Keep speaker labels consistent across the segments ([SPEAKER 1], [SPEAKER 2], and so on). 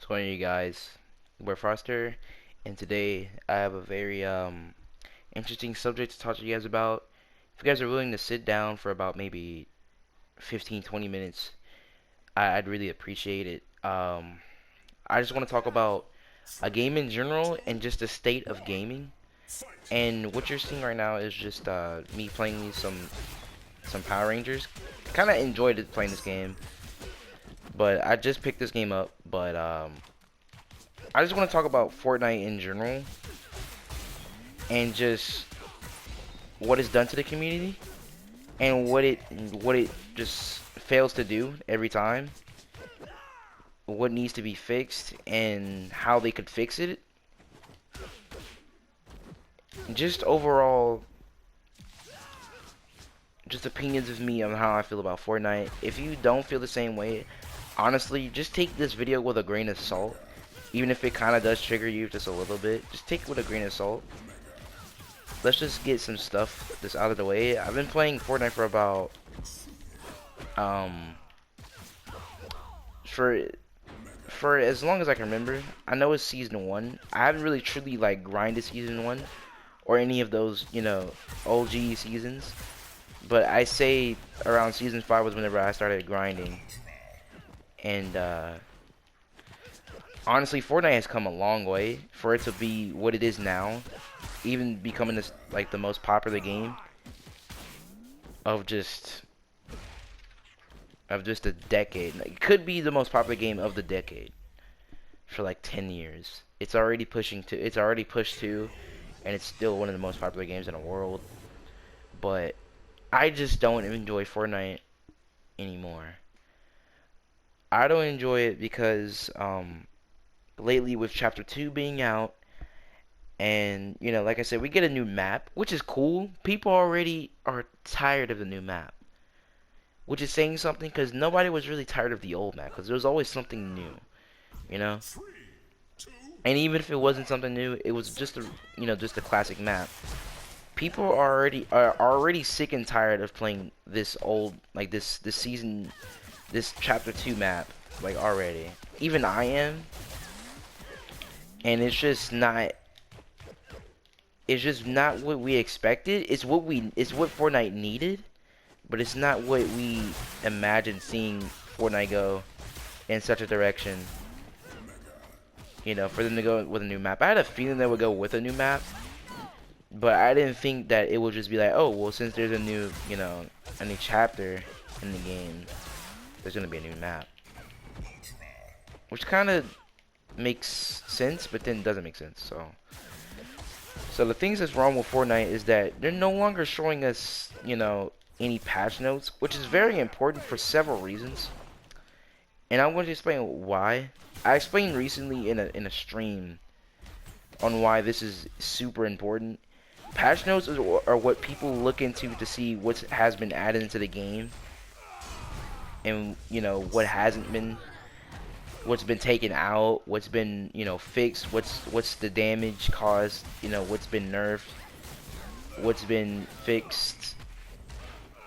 [SPEAKER 1] What's going on, you guys? We're Froster, and today I have a very interesting subject to talk to you guys about. If you guys are willing to sit down for about maybe 15-20 minutes, I'd really appreciate it. I just want to talk about a game in general and just the state of gaming. And what you're seeing right now is just me playing some Power Rangers. Kind of enjoyed it playing this game, but I just picked this game up. But I just want to talk about Fortnite in general and just what it's done to the community and what it just fails to do every time. What needs to be fixed and how they could fix it. Just overall, just opinions of me on how I feel about Fortnite. If you don't feel the same way, honestly, just take this video with a grain of salt. Even if it kind of does trigger you just a little bit, just take it with a grain of salt. Let's just get some stuff this out of the way. I've been playing Fortnite for about um for for as long as I can remember. I know it's season 1. I haven't really truly like grinded season 1 or any of those, OG seasons. But I say around season 5 was whenever I started grinding. And honestly, Fortnite has come a long way for it to be what it is now, even becoming this like the most popular game of just a decade. Like, it could be the most popular game of the decade for like 10 years. It's already pushed to, and it's still one of the most popular games in the world. But I just don't enjoy Fortnite anymore. I don't enjoy it because lately with Chapter 2 being out, and like I said, we get a new map, which is cool. People already are tired of the new map, which is saying something because nobody was really tired of the old map because there was always something new, you know. And even if it wasn't something new, it was just a classic map. People are already sick and tired of playing this old like this season, this Chapter 2 map like already. Even I am, and it's just not what we expected. It's what Fortnite needed, but it's not what we imagined seeing Fortnite go in such a direction. For them to go with a new map. I had a feeling they would go with a new map, but I didn't think that it would just be like, oh, well, since there's a new chapter in the game, there's gonna be a new map. Which kind of makes sense, but then doesn't make sense, So the things that's wrong with Fortnite is that they're no longer showing us, any patch notes, which is very important for several reasons. And I'm going to explain why. I explained recently in a stream on why this is super important. Patch notes are what people look into to see what has been added into the game, and what hasn't been, what's been taken out, what's been fixed, what's the damage caused, what's been nerfed, what's been fixed,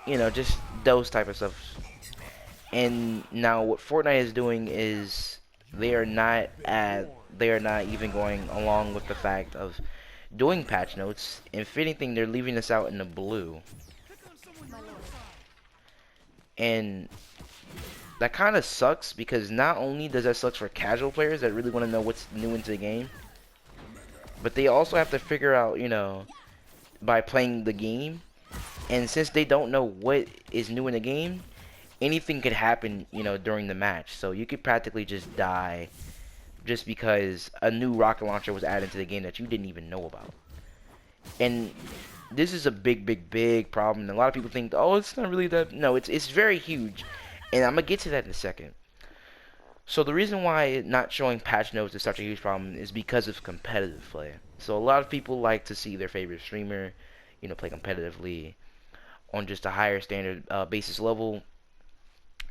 [SPEAKER 1] just those type of stuff. And now what Fortnite is doing is they are not even going along with the fact of doing patch notes. If anything, they're leaving us out in the blue. And that kind of sucks because not only does that suck for casual players that really want to know what's new into the game, but they also have to figure out, by playing the game. And since they don't know what is new in the game, anything could happen, during the match. So you could practically just die just because a new rocket launcher was added to the game that you didn't even know about. And this is a big, big, big problem. And a lot of people think, oh, it's not really that. No, it's very huge. And I'm going to get to that in a second. So the reason why not showing patch notes is such a huge problem is because of competitive play. So a lot of people like to see their favorite streamer, play competitively on just a higher standard basis level.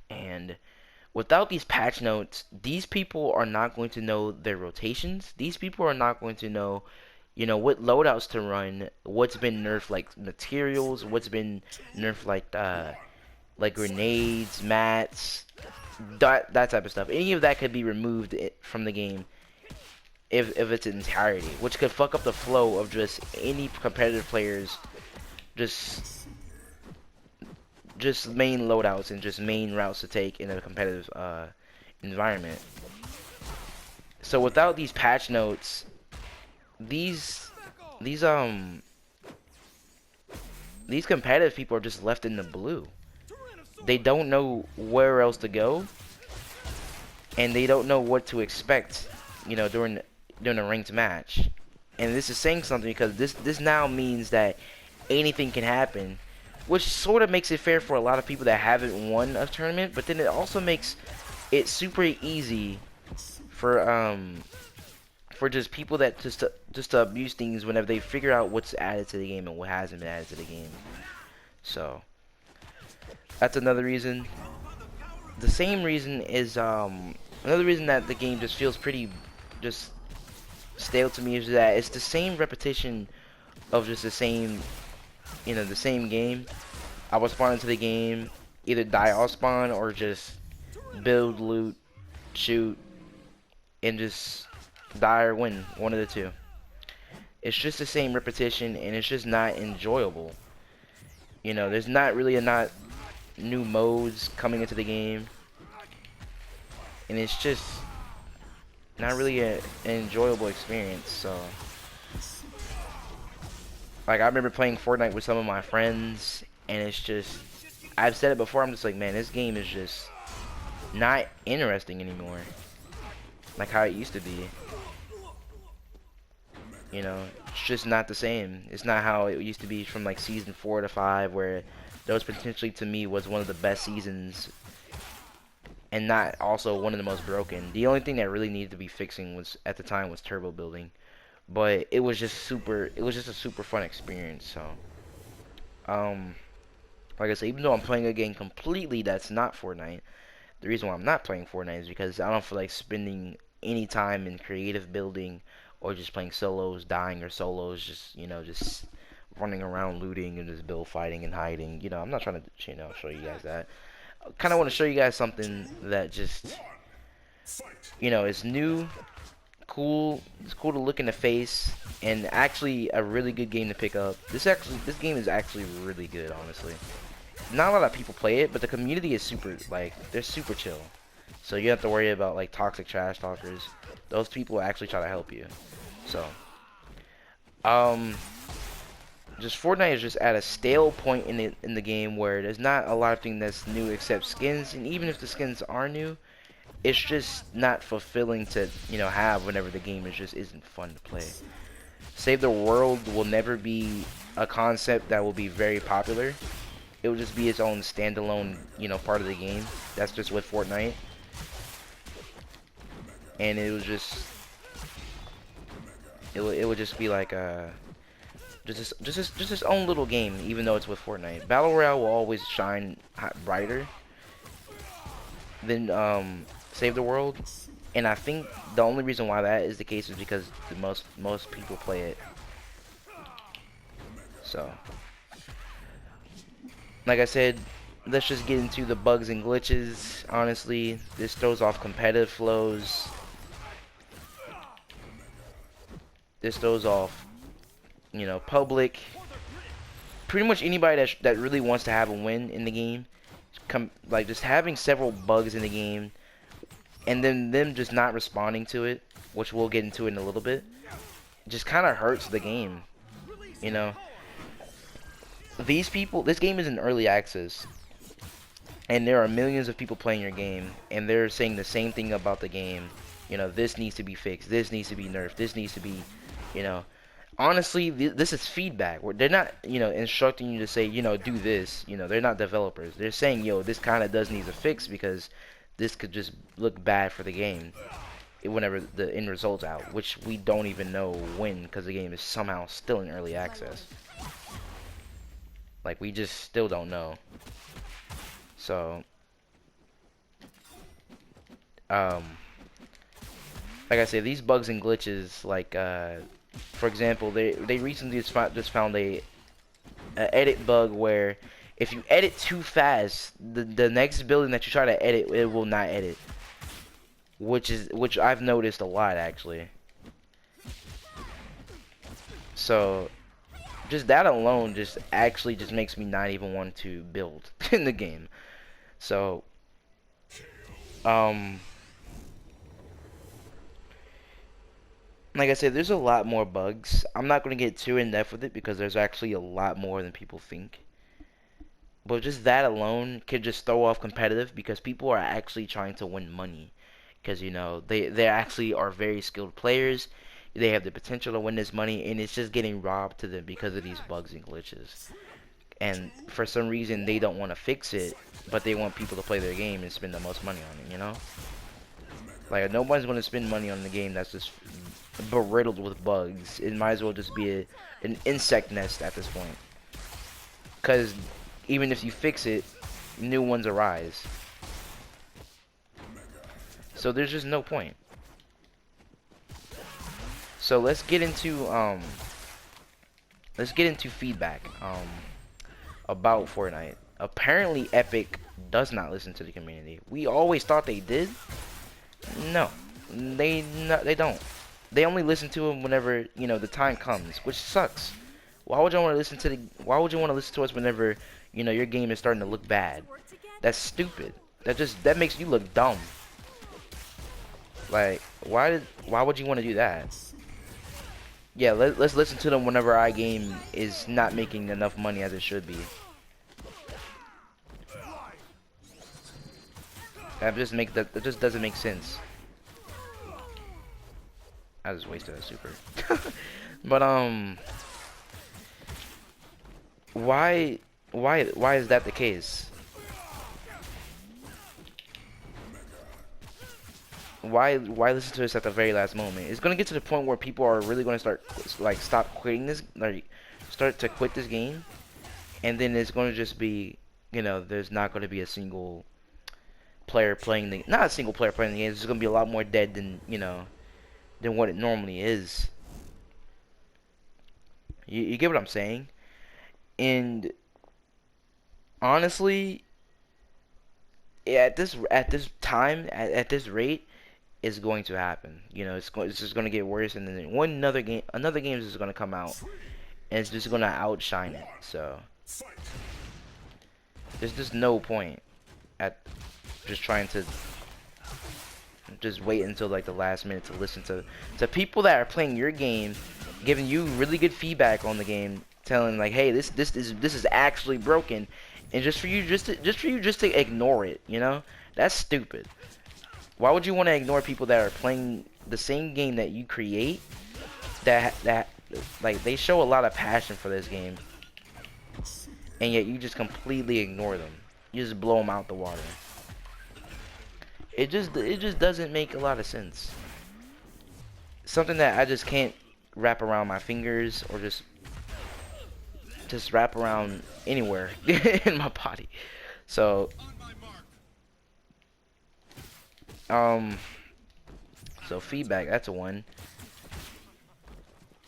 [SPEAKER 1] And without these patch notes, these people are not going to know their rotations. These people are not going to know, what loadouts to run, what's been nerfed like materials, what's been nerfed like like grenades, mats, that type of stuff. Any of that could be removed from the game if it's entirety, which could fuck up the flow of just any competitive players just main loadouts and just main routes to take in a competitive environment. So without these patch notes, these competitive people are just left in the blue. They don't know where else to go, and they don't know what to expect, you know, during a ranked match. And this is saying something because this now means that anything can happen, which sort of makes it fair for a lot of people that haven't won a tournament, but then it also makes it super easy for just people that just to abuse things whenever they figure out what's added to the game and what hasn't been added to the game. So that's another reason. The same reason is another reason that the game just feels pretty just stale to me is that it's the same repetition of just the same, you know, the same game. I will spawn into the game, either die all spawn or just build, loot, shoot, and just die or win, one of the two. It's just the same repetition, and it's just not enjoyable. You know, there's not really not new modes coming into the game, and it's just not really an enjoyable experience. So, like, I remember playing Fortnite with some of my friends, and it's just, I've said it before, I'm just like, man, this game is just not interesting anymore, like how it used to be. You know, it's just not the same. It's not how it used to be from like season 4 to 5, where those potentially to me was one of the best seasons, and not also one of the most broken. The only thing that really needed to be fixing was at the time was turbo building, but it was just a super fun experience. So like I said, even though I'm playing a game completely that's not Fortnite, the reason why I'm not playing Fortnite is because I don't feel like spending any time in creative building or just playing solos, dying or solos, just, you know, just running around looting and just build fighting and hiding. You know, I'm not trying to, you know, show you guys that. I kind of want to show you guys something that just, you know, is new, cool. It's cool to look in the face, and actually a really good game to pick up. This game is actually really good, honestly. Not a lot of people play it, but the community is super, like, they're super chill. So you don't have to worry about like toxic trash talkers. Those people actually try to help you. So just Fortnite is just at a stale point in the game where there's not a lot of things that's new except skins, and even if the skins are new, it's just not fulfilling to, you know, have whenever the game is just isn't fun to play. Save the world will never be a concept that will be very popular. It will just be its own standalone, you know, part of the game. That's just with Fortnite. And it was just, it would just be like just its own little game, even though it's with Fortnite. Battle Royale will always shine brighter than Save the World, and I think the only reason why that is the case is because most people play it. So, like I said, let's just get into the bugs and glitches. Honestly, this throws off competitive flows. This throws off, you know, public. Pretty much anybody that really wants to have a win in the game, like just having several bugs in the game, and then them just not responding to it, which we'll get into in a little bit, just kind of hurts the game. You know, these people, this game is in early access, and there are millions of people playing your game, and they're saying the same thing about the game. You know, this needs to be fixed, this needs to be nerfed, this needs to be, you know, honestly, this is feedback. Where they're not, you know, instructing you to say, you know, do this. You know, they're not developers. They're saying, yo, this kind of does need a fix because this could just look bad for the game whenever the end result's out, which we don't even know when because the game is somehow still in early access. Like, we just still don't know. So, like I said, these bugs and glitches, like, for example, they recently just found a edit bug where If you edit too fast, the next building that you try to edit, it will not edit. Which I've noticed a lot actually. So just that alone just actually just makes me not even want to build in the game. So like I said, there's a lot more bugs. I'm not going to get too in depth with it because there's actually a lot more than people think. But just that alone could just throw off competitive because people are actually trying to win money. Because, you know, they actually are very skilled players. They have the potential to win this money, and it's just getting robbed to them because of these bugs and glitches. And for some reason, they don't want to fix it, but they want people to play their game and spend the most money on it, you know? Like, nobody's going to spend money on the game that's just beriddled with bugs. It might as well just be an insect nest at this point. Because even if you fix it, new ones arise. So there's just no point. So let's get into feedback about Fortnite. Apparently Epic does not listen to the community. We always thought they did. No, they don't. They only listen to them whenever, you know, the time comes, which sucks. Why would you want to listen to us whenever, you know, your game is starting to look bad? That's stupid. That makes you look dumb. Like, why would you want to do that? Yeah, let's listen to them whenever our game is not making enough money as it should be. That just doesn't make sense. I just wasted a super. But why is that the case? Why listen to us at the very last moment? It's gonna get to the point where people are really gonna stop quitting this, like start to quit this game, and then it's gonna just be, you know, there's not gonna be a single player playing the, not a single player playing the game. There's gonna be a lot more dead than, you know, than what it normally is. You get what I'm saying? And honestly, at this time, at this rate, is going to happen. You know, it's just going to get worse, and then another game is just going to come out, and it's just going to outshine it. So there's just no point at just trying to just wait until like the last minute to listen to people that are playing your game, giving you really good feedback on the game, telling like, hey, this is actually broken, and just for you to ignore it. You know, that's stupid. Why would you want to ignore people that are playing the same game that you create? That like they show a lot of passion for this game, and yet you just completely ignore them. You just blow them out the water. It just doesn't make a lot of sense. Something that I just can't wrap around my fingers or just wrap around anywhere in my body. So so feedback, that's a one.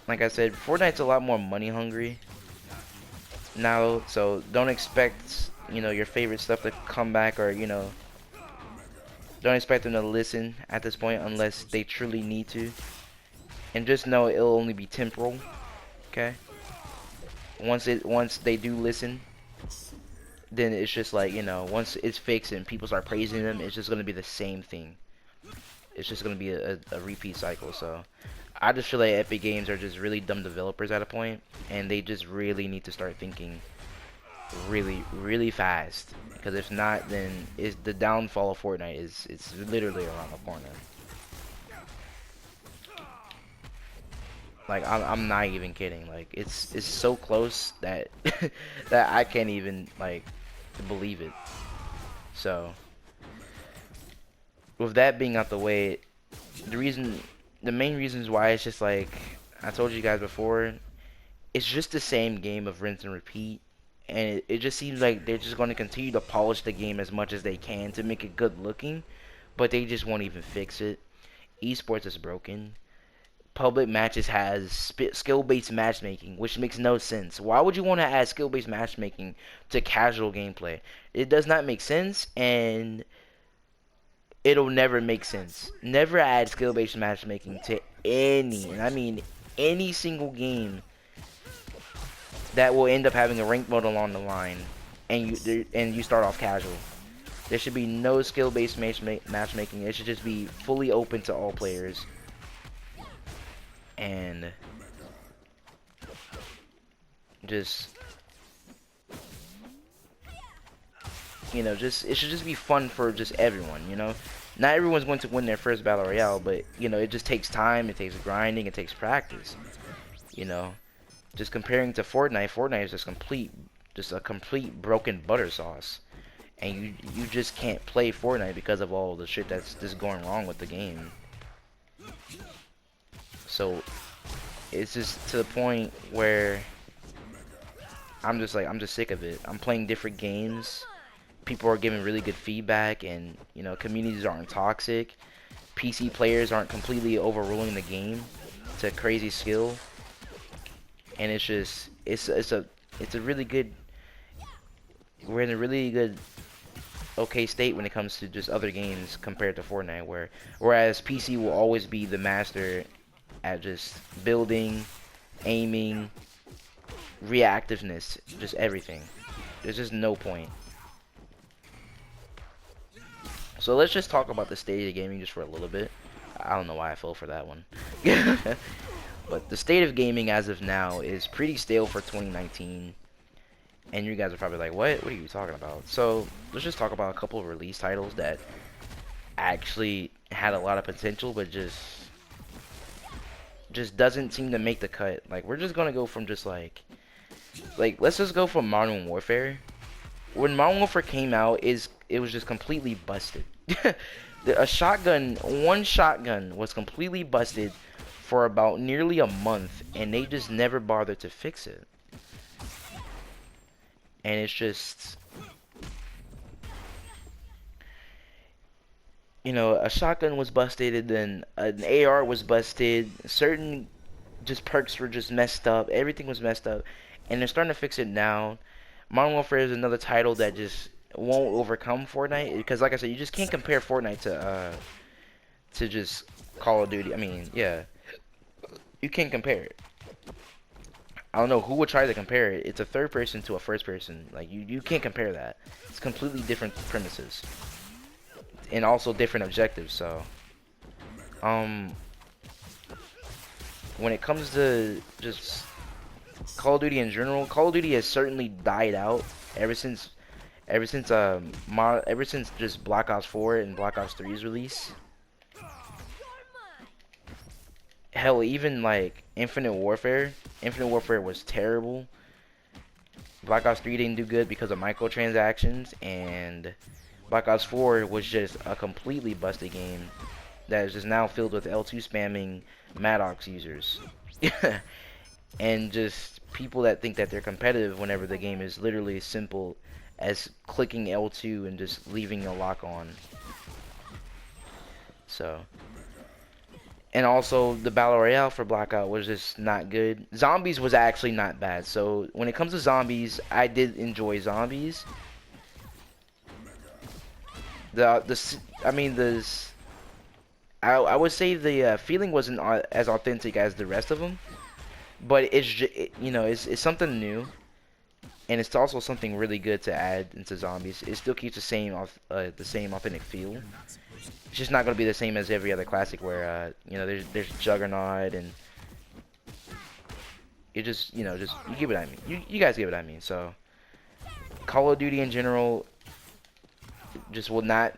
[SPEAKER 1] Like I said, Fortnite's a lot more money hungry now, so don't expect, you know, your favorite stuff to come back, or, you know, don't expect them to listen at this point unless they truly need to. And just know it'll only be temporal, okay? Once they do listen, then it's just like, you know, once it's fixed and people start praising them, it's just gonna be the same thing. It's just gonna be a repeat cycle. So I just feel like Epic Games are just really dumb developers at a point, and they just really need to start thinking really fast, because if not, then the downfall of Fortnite it's literally around the corner. Like, I'm not even kidding. Like, it's so close that that I can't even like believe it. So with that being out the way, the main reasons why it's just like I told you guys before, it's just the same game of rinse and repeat, and it just seems like they're just going to continue to polish the game as much as they can to make it good looking, but they just won't even fix it. Esports is broken. public matches has skill-based matchmaking, which makes no sense. Why would you want to add skill-based matchmaking to casual gameplay? It does not make sense, and it'll never make sense. Never add skill-based matchmaking to any, and I mean any single game that will end up having a ranked mode along the line, and you start off casual. There should be no skill-based matchmaking. It should just be fully open to all players. And just, you know, it should just be fun for just everyone, you know. Not everyone's going to win their first battle royale, but you know, it just takes time, it takes grinding, it takes practice. You know, just comparing to Fortnite, Fortnite is just a complete broken butter sauce, and you just can't play Fortnite because of all the shit that's just going wrong with the game. So it's just to the point where I'm just sick of it. I'm playing different games. People are giving really good feedback, and you know, communities aren't toxic. PC players aren't completely overruling the game to crazy skill, and it's just it's a really good. We're in a really good okay state when it comes to just other games compared to Fortnite, whereas PC will always be the master at just building, aiming, reactiveness, just everything. There's just no point. So let's just talk about the state of gaming just for a little bit. I don't know why I fell for that one. But the state of gaming as of now is pretty stale for 2019. And you guys are probably like, what are you talking about? So let's just talk about a couple of release titles that actually had a lot of potential, but just doesn't seem to make the cut. Like, we're just gonna go from just like let's just go from Modern Warfare. When Modern Warfare came out, it was just completely busted. One shotgun was completely busted for about nearly a month, and they just never bothered to fix it. And it's just, you know, a shotgun was busted, and then an AR was busted. Certain just perks were just messed up. Everything was messed up, and they're starting to fix it now. Modern Warfare is another title that just won't overcome Fortnite, because like I said, you just can't compare Fortnite to just Call of Duty. I mean, yeah, you can't compare it. I don't know who would try to compare it. It's a third person to a first person. Like, you can't compare that. It's completely different premises, and also different objectives. So when it comes to just Call of Duty in general, Call of Duty has certainly died out ever since just Black Ops 4 and Black Ops 3's release. Hell, even like Infinite Warfare was terrible. Black Ops 3 didn't do good because of microtransactions, and Black Ops 4 was just a completely busted game that is just now filled with L2 spamming Maddox users. And just people that think that they're competitive whenever the game is literally as simple as clicking L2 and just leaving a lock on. So, and also the Battle Royale for Blackout was just not good. Zombies was actually not bad. So when it comes to zombies, I did enjoy zombies. I would say the feeling wasn't as authentic as the rest of them, but you know, it's something new, and it's also something really good to add into zombies. It still keeps the same authentic feel. It's just not gonna be the same as every other classic where you know, there's Juggernaut, and you just, you know, you get what I mean. You guys get what I mean. So Call of Duty in general just will not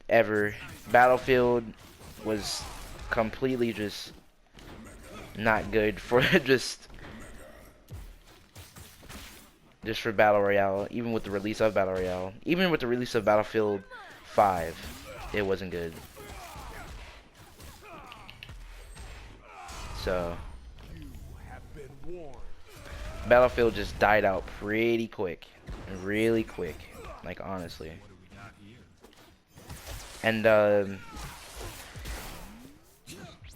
[SPEAKER 1] ever. Battlefield was completely just not good for just for Battle Royale. Even with the release of Battle Royale, even with the release of Battlefield 5, it wasn't good. So Battlefield just died out pretty quick, really quick, like, honestly. And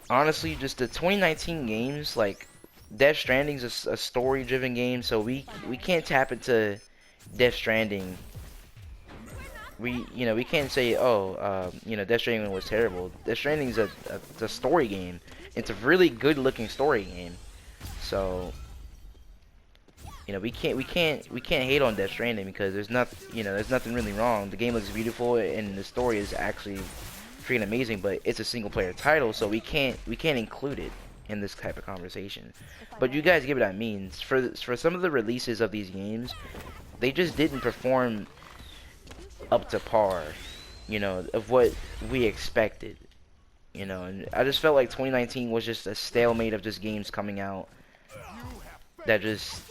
[SPEAKER 1] honestly, just the 2019 games, like Death Stranding's a story-driven game, so we can't tap into Death Stranding. We can't say, oh, Death Stranding was terrible. Death Stranding's a story game. It's a really good-looking story game. So, we can't hate on Death Stranding because there's nothing really wrong. The game looks beautiful and the story is actually freaking amazing, but it's a single player title, so we can't include it in this type of conversation. But you guys get what I mean. For some of the releases of these games, they just didn't perform up to par, of what we expected. And I just felt like 2019 was just a stalemate of just games coming out that just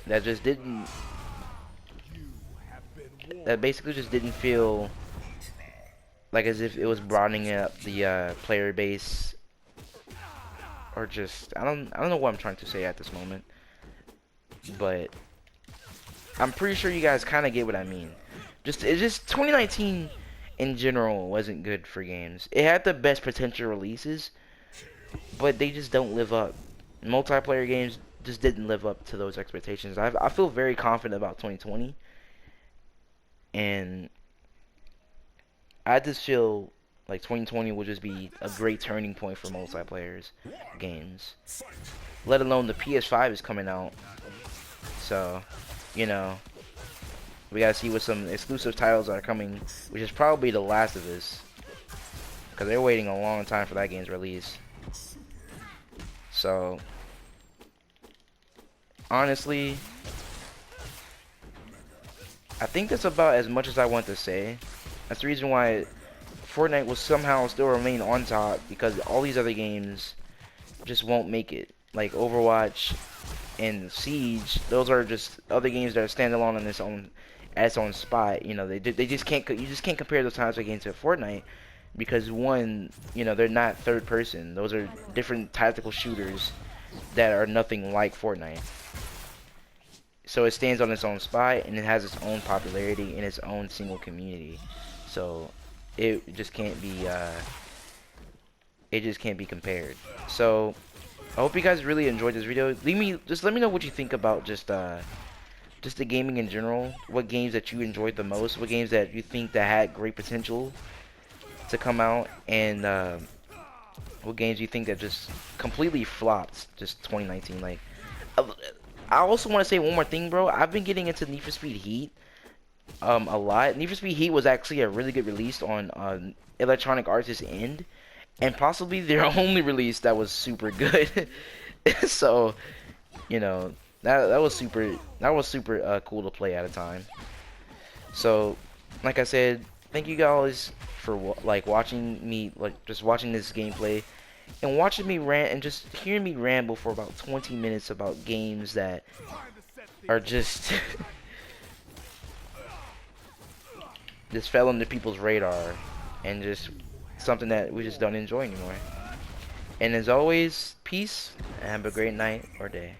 [SPEAKER 1] didn't that basically just didn't feel like as if it was broadening up the player base, or just I don't know what I'm trying to say at this moment, but I'm pretty sure you guys kind of get what I mean. It's just 2019 in general wasn't good for games. It had the best potential releases, but they just don't live up. Multiplayer games just didn't live up to those expectations. I feel very confident about 2020, and I just feel like 2020 will just be a great turning point for multiplayer games. Let alone the PS5 is coming out, so we gotta see what some exclusive titles are coming, which is probably The Last of Us, because they're waiting a long time for that game's release. So honestly, I think that's about as much as I want to say. That's the reason why Fortnite will somehow still remain on top, because all these other games just won't make it. Like Overwatch and Siege, those are just other games that are standalone on its own spot. They just can't. You just can't compare those types of games to Fortnite, because one, they're not third person. Those are different tactical shooters that are nothing like Fortnite. So it stands on its own spot, and it has its own popularity and its own single community. So it just can't be compared. So I hope you guys really enjoyed this video. Let me know what you think about just the gaming in general. What games that you enjoyed the most? What games that you think that had great potential to come out, and what games you think that just completely flopped just 2019. Like, I also want to say one more thing, bro. I've been getting into Need for Speed Heat a lot. Need for Speed Heat was actually a really good release on Electronic Arts' end, and possibly their only release that was super good. So, that was super cool to play at a time. So, like I said, thank you guys for watching me, just watching this gameplay and watching me rant and just hearing me ramble for about 20 minutes about games that are just just fell into people's radar and just something that we just don't enjoy anymore. And as always, peace and have a great night or day.